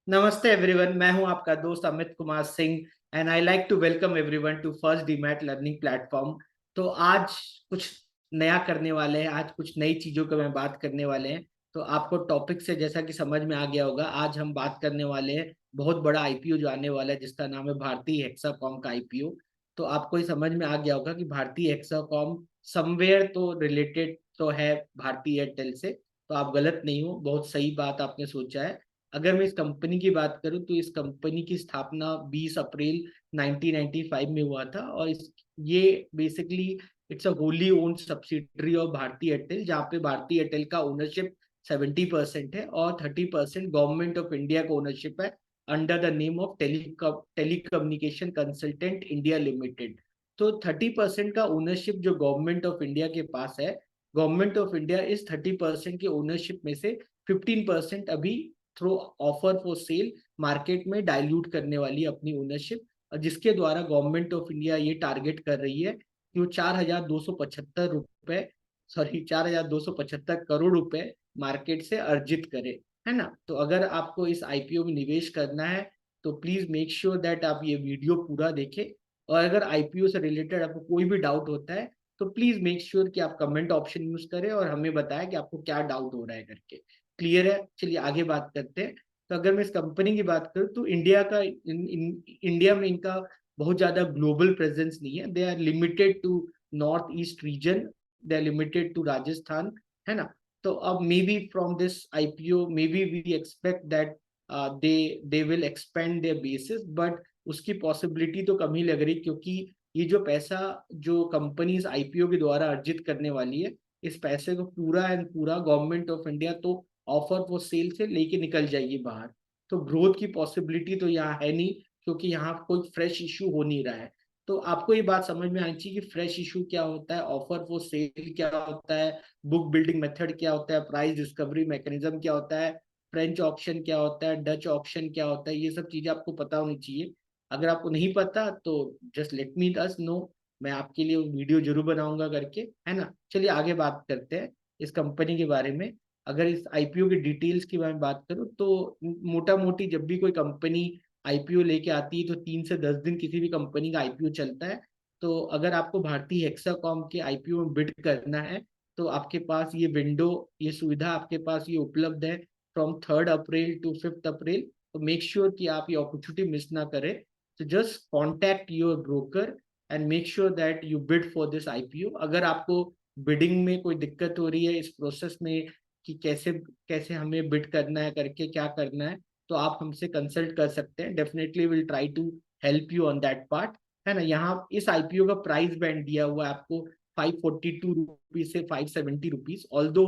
नमस्ते एवरीवन, मैं हूं आपका दोस्त Amit Kumar Singh and I like to welcome everyone to first demat learning platform. तो आज कुछ नया करने वाले हैं, आज कुछ नई चीजों के मैं बात करने वाले हैं। तो आपको टॉपिक से जैसा कि समझ में आ गया होगा, आज हम बात करने वाले हैं बहुत बड़ा आईपीओ जो आने वाला है जिसका नाम है भारतीय हेक्साकॉम का आईपीओ। तो आपको ही समझ में आ गया होगा कि भारतीय हेक्साकॉम समवेयर तो रिलेटेड तो है भारतीय एयरटेल से। तो आप गलत नहीं हो, बहुत सही बात आपने सोचा है। अगर मैं इस कंपनी की बात करूं तो इस कंपनी की स्थापना 20 अप्रैल 1995 में हुआ था, और ये basically it's a wholly owned subsidiary of भारतीय एयरटेल, जहाँ पे भारतीय एयरटेल का ओनरशिप 70% है और 30% गवर्नमेंट ऑफ इंडिया का ओनरशिप है under the name of telecommunication consultant India limited. तो 30% का ओनरशिप जो गवर्नमेंट ऑफ इंडिया के पास है, गवर्नमेंट ऑफ इंडिया इस 30% के ओनरशिप में से 15% अभी through offer for sale market में डाइल्यूट करने वाली है अपनी ओनरशिप, जिसके द्वारा गवर्नमेंट ऑफ इंडिया ये टारगेट कर रही है कि वो 4,275 रुपए, सॉरी 4,275 करोड़ रुपए मार्केट से अर्जित करे, है ना। तो अगर आपको इस आईपीओ में निवेश करना है तो प्लीज मेक श्योर दैट आप ये वीडियो पूरा देखें। और अगर आईपीओ से रिलेटेड आपको कोई भी डाउट होता है तो प्लीज मेक श्योर कि आप कमेंट ऑप्शन यूज करें और हमें बताएं कि आपको क्या डाउट हो रहा है करके। क्लियर है? चलिए आगे बात करते हैं। तो अगर मैं इस कंपनी की बात करूं तो इंडिया में इनका बहुत ज्यादा ग्लोबल प्रेजेंस नहीं है। They are limited to north east region, they are limited to Rajasthan, है ना। तो अब maybe from this IPO maybe we expect that they they will expand their basis, but उसकी पॉसिबिलिटी तो कम ही लग रही, क्योंकि ये जो पैसा जो कंपनी इस आईपीओ के द्वारा अर्जित करने वाली है, इस पैसे को पूरा एंड पूरा गवर्नमेंट ऑफ इंडिया तो ऑफर वो सेल से लेके निकल जाएगी बाहर। तो ग्रोथ की पॉसिबिलिटी तो यहाँ है नहीं, क्योंकि यहाँ कोई फ्रेश इशू हो नहीं रहा है। तो आपको ये बात समझ में आनी चाहिए कि फ्रेश इशू क्या होता है, ऑफर फॉर सेल क्या होता है, बुक बिल्डिंग मेथड क्या होता है, प्राइस डिस्कवरी मैकेनिज्म क्या होता है, फ्रेंच ऑक्शन क्या होता है, डच ऑक्शन क्या होता है, ये सब चीजें आपको पता होनी चाहिए। अगर आपको नहीं पता तो just let me us know, मैं आपके लिए वीडियो जरूर बनाऊंगा करके, है ना। चलिए आगे बात करते हैं इस कंपनी के बारे में। अगर इस आईपीओ की डिटेल्स की मैं बात करूं तो मोटा मोटी जब भी कोई कंपनी आईपीओ लेके आती है तो 3 से 10 दिन किसी भी कंपनी का आईपीओ चलता है। तो अगर आपको भारतीय हेक्साकॉम के आईपीओ में बिड करना है तो आपके पास ये विंडो, ये सुविधा आपके पास ये उपलब्ध है फ्रॉम 3 अप्रैल टू 5 अप्रैल। तो मेक श्योर कि आप ये अपॉर्चुनिटी मिस ना करें। तो just contact your broker and make sure that you bid for this IPO. अगर आपको बिडिंग में कोई दिक्कत हो रही है इस प्रोसेस में कि कैसे कैसे हमें बिड करना है करके क्या करना है, तो आप हमसे कंसल्ट कर सकते हैं। Definitely will try to help you on that part, है ना। यहाँ इस आईपीओ का प्राइस बैंड दिया हुआ है आपको 542 रुपीज से 570 रुपीज। ऑल्दो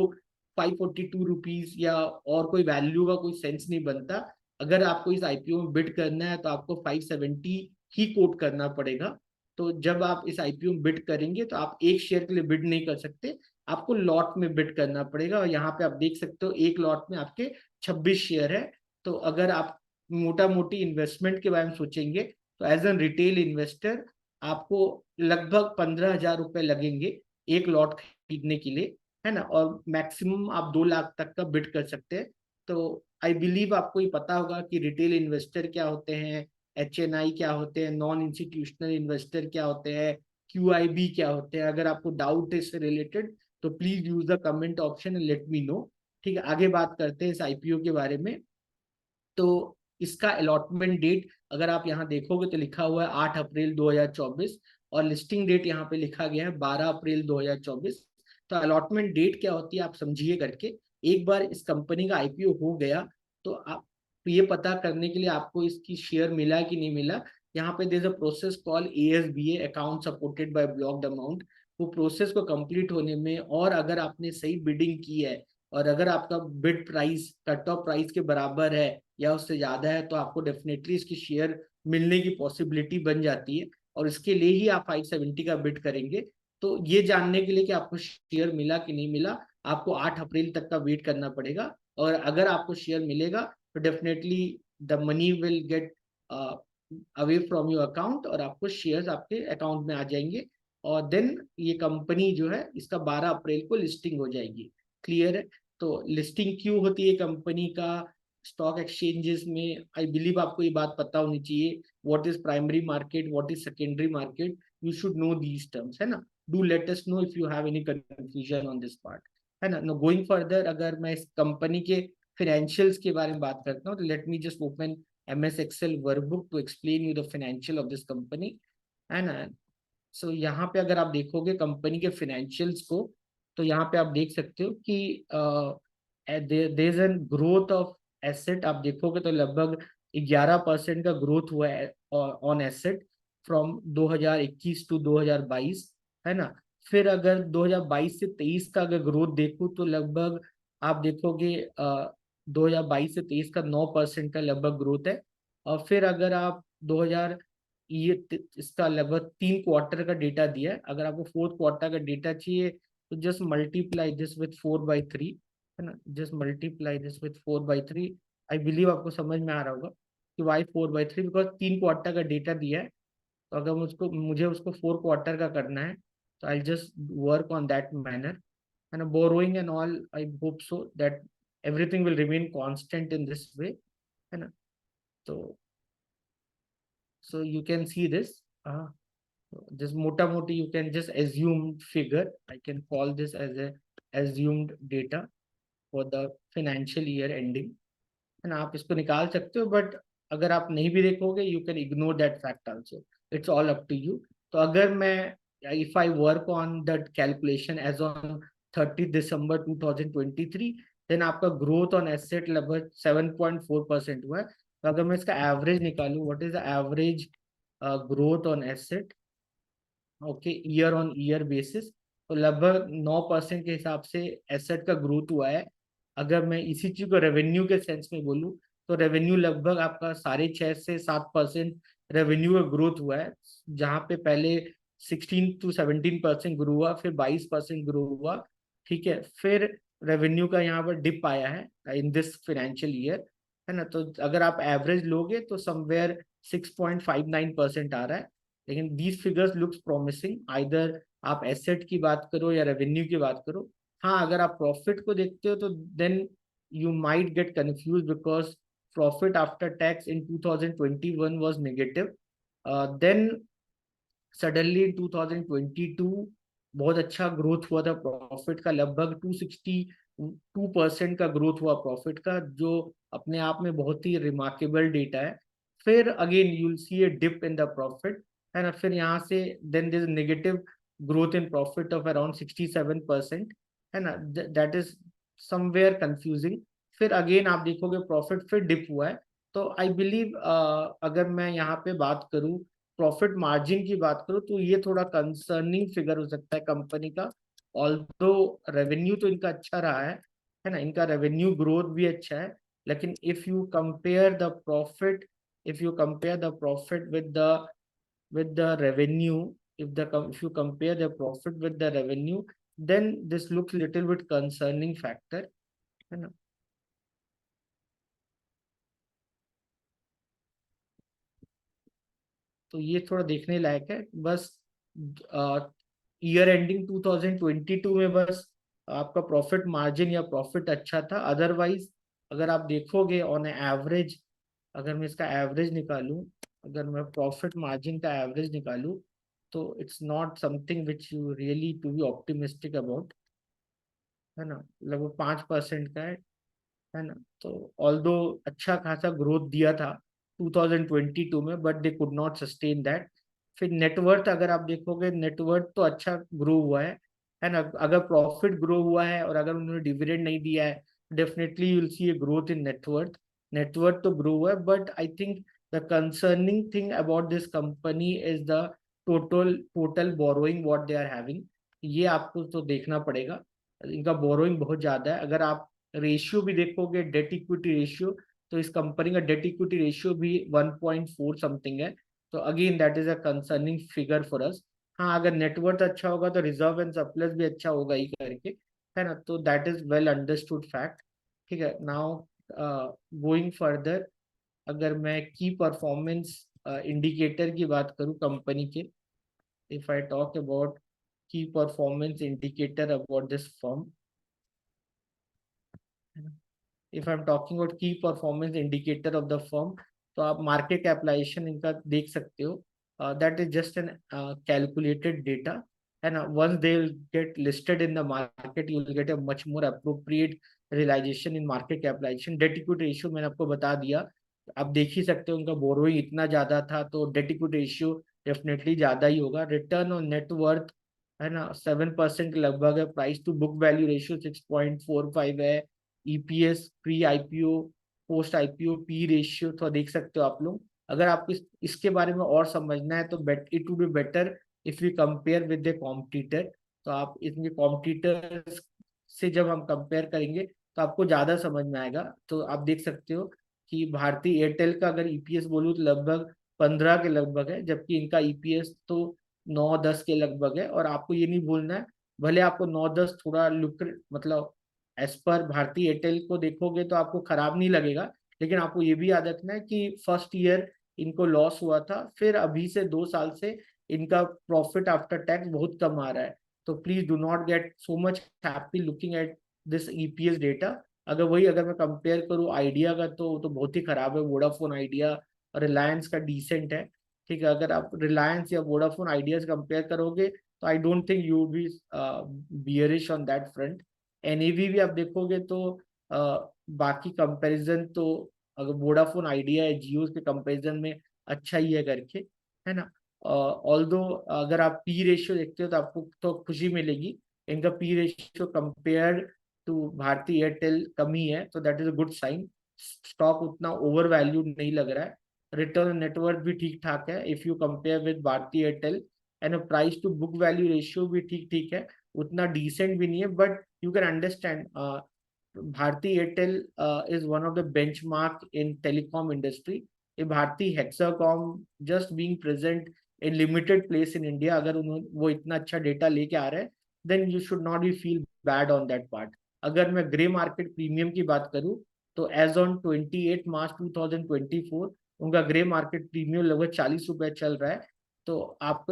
542 रुपीज या और कोई वैल्यू का कोई सेंस नहीं बनता। अगर आपको इस आईपीओ में बिड करना है तो आपको 570 ही कोट करना पड़ेगा। तो जब आप इस आईपीओ में बिड करेंगे तो आप एक शेयर के लिए बिड नहीं कर सकते, आपको लॉट में बिड करना पड़ेगा। और यहाँ पे आप देख सकते हो एक लॉट में आपके 26 शेयर है। तो अगर आप मोटा मोटी इन्वेस्टमेंट के बारे में सोचेंगे तो एज एन रिटेल इन्वेस्टर आपको लगभग 15,000 रुपए लगेंगे एक लॉट खरीदने के लिए, है ना। और मैक्सिमम आप 2 लाख तक का बिड कर सकते हैं। तो आई बिलीव आपको ये पता होगा कि रिटेल इन्वेस्टर क्या होते हैं, एचएनआई क्या होते हैं, नॉन इंस्टीट्यूशनल इन्वेस्टर क्या होते हैं, क्यूआईबी क्या होते हैं। अगर आपको डाउट है इससे रिलेटेड तो please use the comment option and let me know. ठीक है, आगे बात करते हैं इस आईपीओ के बारे में। तो इसका अलॉटमेंट डेट अगर आप यहाँ देखोगे तो लिखा हुआ है 8 अप्रैल 2024, और लिस्टिंग डेट यहाँ पे लिखा गया है 12 अप्रैल 2024। तो अलॉटमेंट डेट क्या होती है आप समझिए करके। एक बार इस कंपनी का आईपीओ हो गया तो आप ये पता करने के लिए आपको इसकी शेयर मिला कि नहीं मिला, यहाँ पे there is a process call ASBA, account supported by blocked amount. वो प्रोसेस को कंप्लीट होने में, और अगर आपने सही बिडिंग की है और अगर आपका bid price cut off price के बराबर है या उससे ज्यादा है, तो आपको डेफिनेटली इसकी शेयर मिलने की पॉसिबिलिटी बन जाती है, और इसके लिए ही आप 570 का बिड करेंगे। तो ये जानने के लिए कि आपको शेयर मिला कि नहीं मिला, आपको 8 अप्रैल तक का वेट करना पड़ेगा। और अगर आपको शेयर मिलेगा तो definitely the money will get away from your account, और आपको शेयर्स आपके अकाउंट में आ जाएंगे। और देन ये कंपनी जो है इसका 12 अप्रैल को लिस्टिंग हो जाएगी। क्लियर है? तो लिस्टिंग क्यों होती है कंपनी का, स्टॉक एक्सचेंजेस में आई बिलीव आपको ये बात पता होनी चाहिए, what is primary market, what is secondary market, you should know these terms, है ना। Do let us know if you have any confusion on this part, है ना। नो गोइंग फर्दर, अगर मैं इस कंपनी के फाइनेंशियल्स के बारे में बात करता हूँ, तो let me just open MS Excel workbook to explain you the financial of this company, है ना। सो यहाँ पे अगर आप देखोगे कंपनी के फाइनेंशियल्स को, तो यहाँ पे आप देख सकते हो कि there is an growth of asset. आप देखोगे तो लगभग 11% का ग्रोथ हुआ है ऑन एसेट फ्रॉम 2021 टू 2022, है ना। फिर अगर 2022 से 23 का अगर ग्रोथ देखो तो लगभग आप देखोगे 2022 से 23 का 9% का लगभग ग्रोथ है। और फिर अगर आप 2000 इसका लगभग 3 क्वार्टर का डेटा दिया है, अगर आपको 4th क्वार्टर का डेटा चाहिए तो जस्ट मल्टीप्लाई दिस विथ 4/3, है ना। Just multiply this with 4/3। I believe आपको समझ में आ रहा होगा कि वाई 4/3, बिकॉज 3 क्वार्टर का डेटा दिया है। तो अगर मुझे उसको 4 क्वार्टर का करना है, तो I just work on that manner, है ना। Borrowing and all, I hope so that everything will remain constant in this way, है ना। तो so you can see this, this mota moti you can just assume figure, I can call this as a assumed data for the financial year ending, है ना। आप इसको निकाल सकते हो, बट अगर आप नहीं भी देखोगे you can ignore that fact also, it's all up to you. तो अगर मैं if I work on that calculation as on 30 December 2023, then आपका ग्रोथ ऑन एसेट लगभग 7.4% हुआ है। तो अगर मैं इसका एवरेज निकालूं, what is the average growth on asset, okay, year on year basis, तो लगभग 9% के हिसाब से एसेट का ग्रोथ हुआ है। अगर मैं इसी चीज को रेवेन्यू के सेंस में बोलूं, तो रेवेन्यू लगभग आपका 6.5 से 7% रेवेन्यू का ग्रोथ हुआ है, जहाँ पे पहले 16 to 17% ग्रो हुआ, फिर 22% ग्रो हुआ, ठीक है। फिर रेवेन्यू का यहाँ पर डिप आया है इन दिस फाइनेंशियल ईयर, है ना। तो अगर आप एवरेज लोगे तो समवेयर 6.59% आ रहा है। लेकिन these figures looks promising, either आप एसेट की बात करो या रेवेन्यू की बात करो। हाँ, अगर आप प्रॉफिट को देखते हो तो then you might get confuse, because profit after tax in 2021 was negative, then suddenly in 2022 बहुत अच्छा ग्रोथ हुआ था प्रॉफिट का, लगभग 262% का ग्रोथ हुआ प्रॉफिट का, जो अपने आप में बहुत ही रिमार्केबल डेटा है। फिर again you will see a dip in the profit, है ना। फिर यहाँ से then there is negative growth in profit of around 67%, है ना। That is somewhere confusing. फिर अगेन आप देखोगे प्रॉफिट फिर डिप हुआ है। तो आई बिलीव अगर मैं यहाँ पे बात करूँ, प्रॉफिट मार्जिन की बात करूँ, तो ये थोड़ा कंसर्निंग फिगर हो सकता है कंपनी का। ऑल्दो रेवेन्यू तो इनका अच्छा रहा है ना, इनका रेवेन्यू ग्रोथ भी अच्छा है, लेकिन if you compare the profit, if you compare the profit with the revenue, if you compare the profit with the revenue, then this looks little bit concerning factor, है ना। तो ये थोड़ा देखने लायक है। बस ईयर एंडिंग 2022 में बस आपका प्रॉफिट मार्जिन या प्रॉफिट अच्छा था, अदरवाइज अगर आप देखोगे ऑन एवरेज, अगर मैं इसका एवरेज निकालूं, अगर मैं प्रॉफिट मार्जिन का एवरेज निकालूं, तो it's not something which you really to be optimistic about, है ना। लगभग 5% का है ना। तो ऑल्दो अच्छा खासा ग्रोथ दिया था 2022 में, but they could not sustain that. फिर नेटवर्थ अगर आप देखोगे, नेटवर्थ तो अच्छा ग्रो हुआ है ना। अगर प्रॉफिट ग्रो हुआ है और अगर उन्होंने डिविडेंड नहीं दिया है, definitely you will see a growth in net worth. Net worth तो ग्रो हुआ है, but I think the concerning thing about this company is the total total borrowing what they are having. ये आपको तो देखना पड़ेगा, इनका बोरोइंग बहुत ज्यादा है। अगर आप रेशियो भी देखोगे, डेट इक्विटी रेशियो, तो इस कंपनी का डेट इक्विटी रेशियो भी 1.4 समथिंग है। तो again that is a concerning figure for us. हाँ, अगर नेटवर्थ अच्छा होगा तो रिजर्व एंड सरप्लस भी अच्छा होगा ही करके, है ना। तो that is well understood fact, ठीक है। नाउ गोइंग फर्दर, अगर मैं की परफॉर्मेंस इंडिकेटर की बात करूँ कंपनी के, if I talk about key performance indicator about this firm, if I am talking about key performance indicator of the firm, तो आप मार्केट कैपिटलाइजेशन इनका देख सकते हो. That is just an calculated data, है ना. Once they will get listed in the market, you will get a much more appropriate realisation in market capitalisation. Debt equity ratio मैंने आपको बता दिया, आप देख ही सकते हो उनका बोरोइंग इतना ज्यादा था, तो डेट इक्विटी रेशियो डेफिनेटली ज्यादा ही होगा. रिटर्न ऑन नेटवर्थ, है ना, 7% के लगभग है. Price to book value ratio 6.45 है. EPS pre IPO post IPO P ratio तो देख सकते हो आप लोग. अगर आपको इसके बारे में और समझना है तो it would be better if you compare with the competitor. तो आप इनके कॉम्पिटिटर से जब हम कंपेयर करेंगे तो आपको ज्यादा समझ में आएगा. तो आप देख सकते हो कि भारतीय एयरटेल का अगर ईपीएस बोलूँ तो लगभग 15 के लगभग है, जबकि इनका ईपीएस तो 9-10 के लगभग है. और आपको ये नहीं भूलना है, भले आपको 9-10 थोड़ा लुक मतलब एज पर भारतीय एयरटेल को देखोगे तो आपको खराब नहीं लगेगा, लेकिन आपको ये भी याद रखना है कि फर्स्ट ईयर इनको लॉस हुआ था, फिर अभी से 2 साल से इनका प्रॉफिट आफ्टर टैक्स बहुत कम आ रहा है. तो please do not get so much happy looking at this EPS data. अगर मैं कंपेयर करूँ आइडिया का तो बहुत ही खराब है. वोडाफोन आइडिया और रिलायंस का डिसेंट है. ठीक है, अगर आप रिलायंस या वोडाफोन आइडियाज कंपेयर करोगे तो I don't think you be bearish on that front. NEV भी आप देखोगे तो बाकी कंपैरिजन तो अगर वोडाफोन आइडिया है जियो के कंपैरिजन में अच्छा ही है करके, है ना. ऑल्दो अगर आप पी रेशियो देखते हो तो आपको तो खुशी मिलेगी. इनका P ratio compared to Bharti Airtel कम ही है, तो that is a good sign. Stock उतना ओवर वैल्यूड नहीं लग रहा है. रिटर्न नेटवर्क भी ठीक ठाक है if you compare with Bharti Airtel. And price to book value ratio भी ठीक ठीक है, उतना डिसेंट भी नहीं है, but you can understand Bharti Airtel is one of the benchmark in telecom industry. ये Bharti Hexacom just being present in limited place in India, अगर उन्होंने वो इतना अच्छा डेटा लेके आ रहे हैं then you should not be feel bad on that part. अगर मैं ग्रे मार्केट प्रीमियम की बात करूं तो एज ऑन 28 मार्च 2024 उनका ग्रे मार्केट प्रीमियम लगभग 40 रुपए चल रहा है. तो आप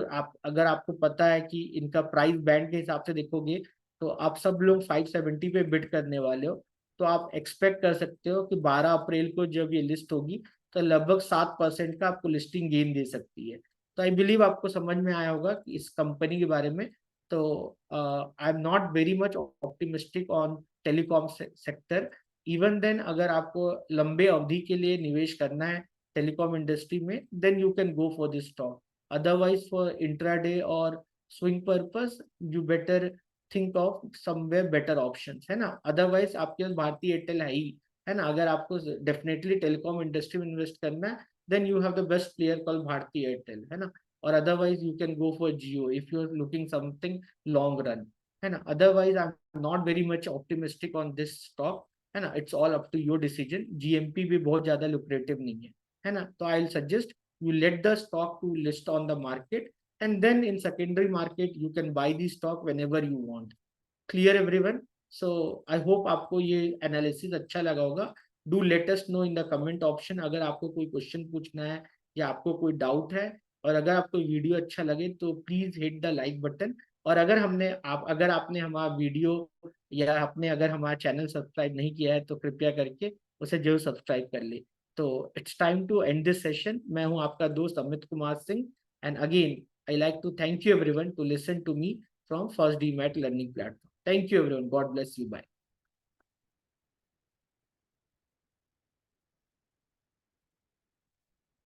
अगर आपको पता है कि इनका प्राइस बैंड के हिसाब से देखोगे तो आप सब लोग 570 पे बिड करने वाले हो, तो आप एक्सपेक्ट कर सकते हो कि 12 अप्रैल को जब ये लिस्ट होगी तो लगभग 7% का आपको लिस्टिंग गेन दे सकती है. तो आई बिलीव आपको समझ में आया होगा कि इस कंपनी के बारे में. तो I am not very much optimistic on telecom sector. Even then अगर आपको लंबे अवधि के लिए निवेश करना है टेलीकॉम इंडस्ट्री में then you can go for this stock. Otherwise for intraday और swing purpose you better think of somewhere better options, है ना. अदरवाइज आपके पास भारतीय एयरटेल है ना. अगर आपको डेफिनेटली टेलीकॉम इंडस्ट्री में इन्वेस्ट करना है then you have the best player call Bhartiya Airtel, है ना. और otherwise you can go for Jio if you are looking something long run, है ना. Otherwise I am not very much optimistic on this stock, है ना. It's all up to your decision. GMP भी बहुत ज्यादा लुक्रेटिव नहीं है ना. तो I will suggest you let the stock to list on the market, and then in secondary market you can buy the stock whenever you want. Clear everyone? So I hope आपको ये analysis अच्छा लगा होगा. Do let us know in the comment option अगर आपको कोई question पूछना है या आपको कोई डाउट है. और अगर आपको वीडियो अच्छा लगे तो please hit the like button. और अगर आपने हमारा वीडियो या आपने अगर हमारा चैनल सब्सक्राइब नहीं किया है तो कृपया करके उसे जरूर सब्सक्राइब कर ले. तो it's time to end this session. मैं हूं आपका दोस्त Amit Kumar Singh. And again I like to thank you everyone to listen to me from First DMAT learning platform. Thank you everyone. God bless you. Bye.